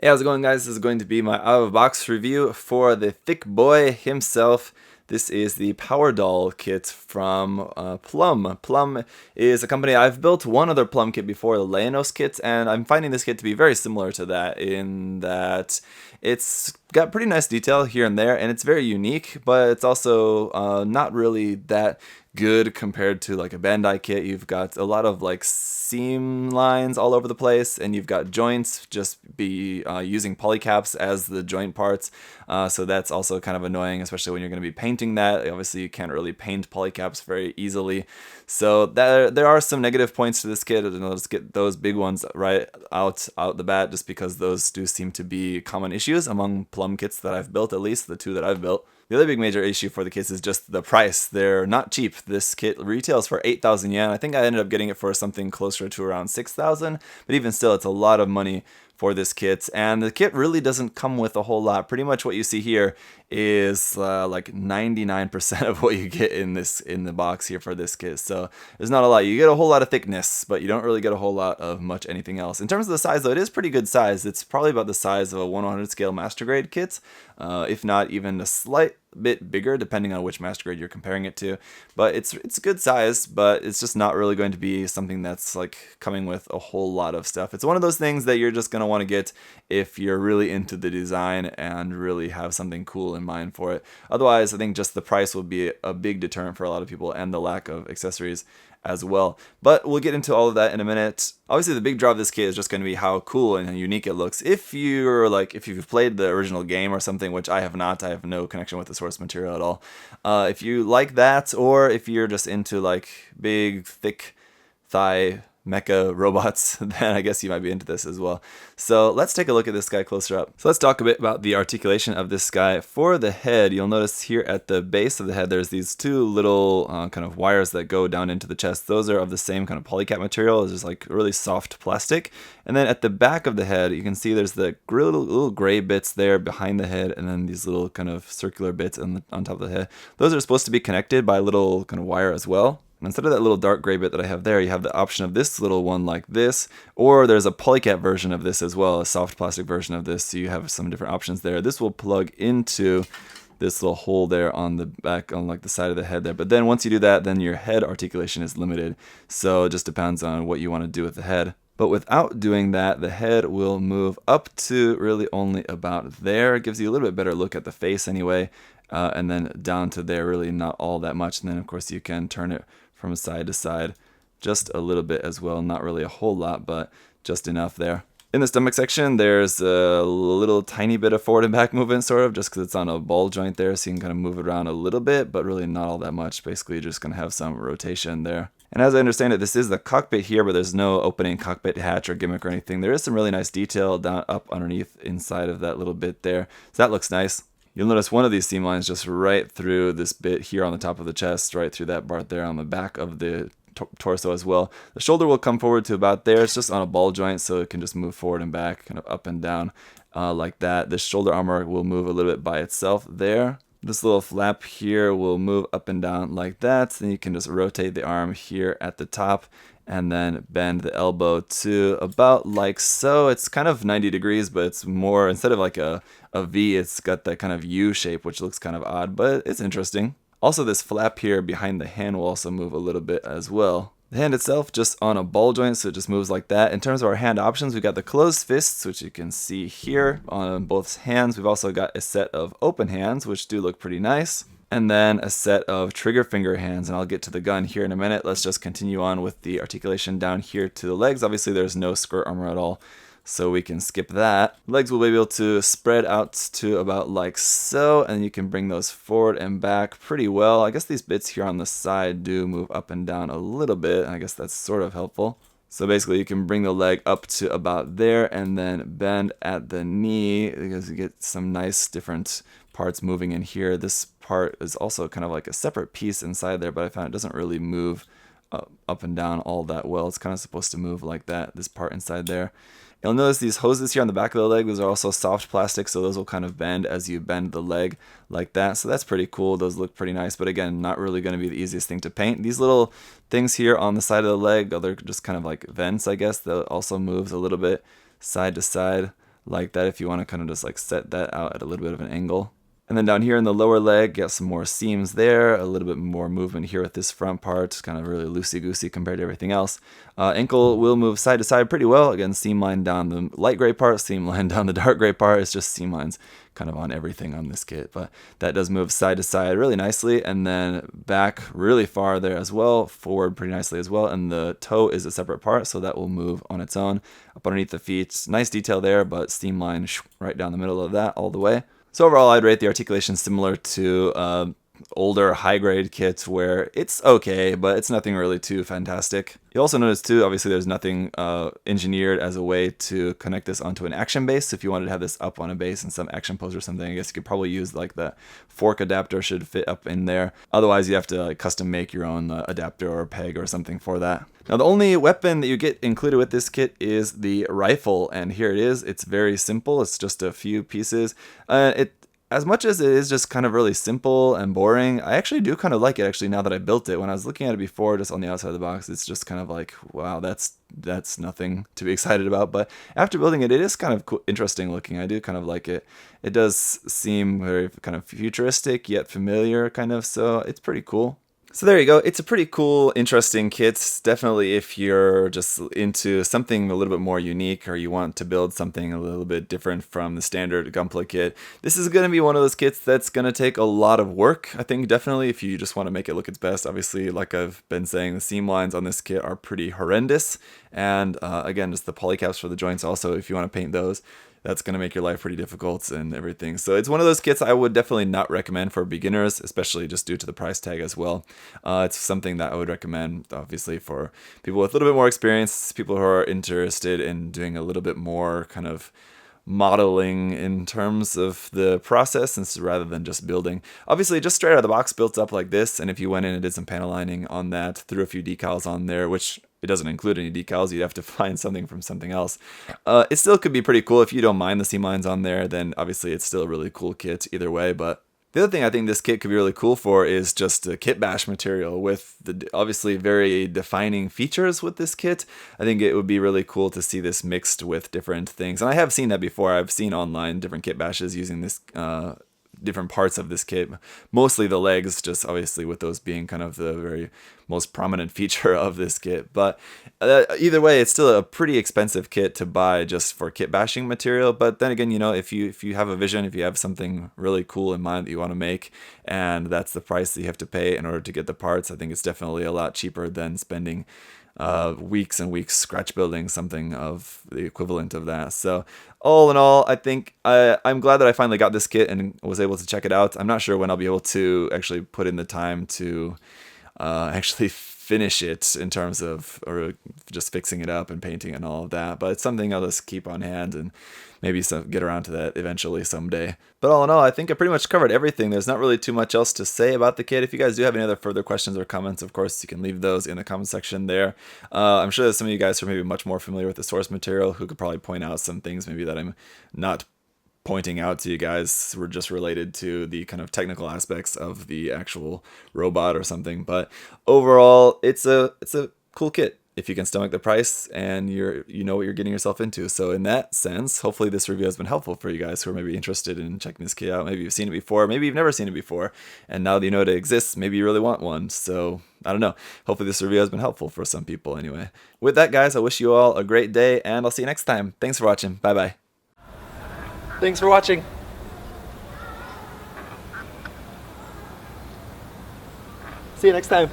Hey, how's it going, guys? This is going to be my out-of-box review for the thick boy himself. This is the Powerdoll kit from Plum. Plum is a company. I've built one other Plum kit before, the Leonos kit, and I'm finding this kit to be very similar to that in that it's got pretty nice detail here and there, and it's very unique, but it's also not really that good compared to like a Bandai kit. You've got a lot of like seam lines all over the place, and you've got joints just be using polycaps as the joint parts, so that's also kind of annoying, especially when you're going to be painting that. Obviously you can't really paint polycaps very easily, so there are some negative points to this kit, and let's get those big ones right out the bat, just because those do seem to be common issues among Plum kits that I've built, at least the two that I've built. The other big major issue for the kits is just the price. They're not cheap. This kit retails for 8,000 yen. I think I ended up getting it for something closer to around 6,000, but even still, it's a lot of money for this kit, and the kit really doesn't come with a whole lot. Pretty much what you see here is like 99% of what you get in the box here for this kit. So there's not a lot. You get a whole lot of thickness, but you don't really get a whole lot of much anything else. In terms of the size, though, it is pretty good size. It's probably about the size of a 1/100 scale master grade kit, if not even a slight bit bigger, depending on which master grade you're comparing it to. But it's good size, but it's just not really going to be something that's like coming with a whole lot of stuff. It's one of those things that you're just going to want to get if you're really into the design and really have something cool in mind for it. Otherwise, I think just the price will be a big deterrent for a lot of people, and the lack of accessories as well. But we'll get into all of that in a minute. Obviously, the big draw of this kit is just going to be how cool and unique it looks. If you've played the original game or something, which I have not, I have no connection with the source material at all. If you like that, or if you're just into like big, thick thigh mecha robots, then I guess you might be into this as well. So let's take a look at this guy closer up. So let's talk a bit about the articulation of this guy. For the head, you'll notice here at the base of the head, there's these two little kind of wires that go down into the chest. Those are of the same kind of polycap material. It's just like really soft plastic. And then at the back of the head, you can see there's the little gray bits there behind the head, and then these little kind of circular bits on top of the head. Those are supposed to be connected by a little kind of wire as well. And instead of that little dark gray bit that I have there, you have the option of this little one like this, or there's a polycap version of this as well, a soft plastic version of this, so you have some different options there. This will plug into this little hole there on the back, on like the side of the head there. But then once you do that, then your head articulation is limited, so it just depends on what you want to do with the head. But without doing that, the head will move up to really only about there. It gives you a little bit better look at the face anyway, and then down to there, really not all that much. And then of course you can turn it from side to side just a little bit as well, not really a whole lot, but just enough there. In the stomach section, there's a little tiny bit of forward and back movement, sort of, just because it's on a ball joint there, so you can kind of move it around a little bit, but really not all that much. Basically, you're just going to have some rotation there. And as I understand it, this is the cockpit here, but there's no opening cockpit hatch or gimmick or anything. There is some really nice detail down up underneath inside of that little bit there, so that looks nice. You'll notice one of these seam lines just right through this bit here on the top of the chest, right through that part there on the back of the torso as well. The shoulder will come forward to about there. It's just on a ball joint, so it can just move forward and back, kind of up and down like that. The shoulder armor will move a little bit by itself there. This little flap here will move up and down like that. Then you can just rotate the arm here at the top, and then bend the elbow to about like so. It's kind of 90 degrees, but it's more, instead of like a V, it's got that kind of U shape, which looks kind of odd, but it's interesting. Also, this flap here behind the hand will also move a little bit as well. The hand itself just on a ball joint, so it just moves like that. In terms of our hand options, we've got the closed fists, which you can see here on both hands. We've also got a set of open hands, which do look pretty nice. And then a set of trigger finger hands, and I'll get to the gun here in a minute. Let's just continue on with the articulation down here to the legs. Obviously, there's no skirt armor at all, so we can skip that. Legs will be able to spread out to about like so, and you can bring those forward and back pretty well. I guess these bits here on the side do move up and down a little bit, and I guess that's sort of helpful. So basically you can bring the leg up to about there and then bend at the knee, because you get some nice different parts moving in here. This part is also kind of like a separate piece inside there, but I found it doesn't really move up and down all that well. It's kind of supposed to move like that, this part inside there. You'll notice these hoses here on the back of the leg, those are also soft plastic, so those will kind of bend as you bend the leg like that. So that's pretty cool. Those look pretty nice, but again, not really going to be the easiest thing to paint. These little things here on the side of the leg, they're just kind of like vents, I guess, that also moves a little bit side to side like that if you want to kind of just like set that out at a little bit of an angle. And then down here in the lower leg, got some more seams there, a little bit more movement here with this front part, kind of really loosey-goosey compared to everything else. Ankle will move side to side pretty well. Again, seam line down the light gray part, seam line down the dark gray part. It's just seam lines kind of on everything on this kit, but that does move side to side really nicely, and then back really far there as well, forward pretty nicely as well, and the toe is a separate part, so that will move on its own. Up underneath the feet, nice detail there, but seam line right down the middle of that all the way. So overall, I'd rate the articulation similar to older high-grade kits where it's okay, but it's nothing really too fantastic. You'll also notice too, obviously there's nothing engineered as a way to connect this onto an action base. If you wanted to have this up on a base in some action pose or something, I guess you could probably use like the fork adapter should fit up in there. Otherwise, you have to like custom make your own adapter or peg or something for that. Now the only weapon that you get included with this kit is the rifle, and here it is. It's very simple. It's just a few pieces. As much as it is just kind of really simple and boring, I actually do kind of like it actually now that I built it. When I was looking at it before, just on the outside of the box, it's just kind of like, wow, that's nothing to be excited about. But after building it, it is kind of interesting looking. I do kind of like it. It does seem very kind of futuristic yet familiar kind of, so it's pretty cool. So there you go. It's a pretty cool, interesting kit. Definitely if you're just into something a little bit more unique or you want to build something a little bit different from the standard Gunpla kit, this is going to be one of those kits that's going to take a lot of work. I think definitely if you just want to make it look its best. Obviously, like I've been saying, the seam lines on this kit are pretty horrendous. And again, just the polycaps for the joints also, if you want to paint those, that's going to make your life pretty difficult and everything. So it's one of those kits I would definitely not recommend for beginners, especially just due to the price tag as well. It's something that I would recommend, obviously, for people with a little bit more experience, people who are interested in doing a little bit more kind of modeling in terms of the process rather than just building. Obviously, just straight out of the box, built up like this, and if you went in and did some panel lining on that, threw a few decals on there, which it doesn't include any decals, you'd have to find something from something else. It still could be pretty cool. If you don't mind the seam lines on there, then obviously it's still a really cool kit either way. But the other thing I think this kit could be really cool for is just a kit bash material with the obviously very defining features with this kit. I think it would be really cool to see this mixed with different things. And I have seen that before. I've seen online different kit bashes using this different parts of this kit, mostly the legs, just obviously with those being kind of the very most prominent feature of this kit. But either way, it's still a pretty expensive kit to buy just for kit bashing material. But then again, you know, if you have a vision, if you have something really cool in mind that you want to make, and that's the price that you have to pay in order to get the parts, I think it's definitely a lot cheaper than spending weeks and weeks scratch building something of the equivalent of that. So all in all, I think I'm glad that I finally got this kit and was able to check it out. I'm not sure when I'll be able to actually put in the time to actually finish it in terms of or just fixing it up and painting and all of that, but it's something I'll just keep on hand and maybe get around to that eventually someday. But all in all, I think I pretty much covered everything. There's not really too much else to say about the kit. If you guys do have any other further questions or comments, of course, you can leave those in the comment section there. I'm sure there's some of you guys who are maybe much more familiar with the source material who could probably point out some things maybe that I'm not pointing out to you guys were just related to the kind of technical aspects of the actual robot or something. But overall, it's a cool kit if you can stomach the price and you know what you're getting yourself into. So in that sense, hopefully this review has been helpful for you guys who are maybe interested in checking this kit out. Maybe you've seen it before, maybe you've never seen it before, and now that you know it exists, maybe you really want one. So I don't know. Hopefully this review has been helpful for some people anyway. With that, guys, I wish you all a great day, and I'll see you next time. Thanks for watching. Bye-bye. Thanks for watching. See you next time.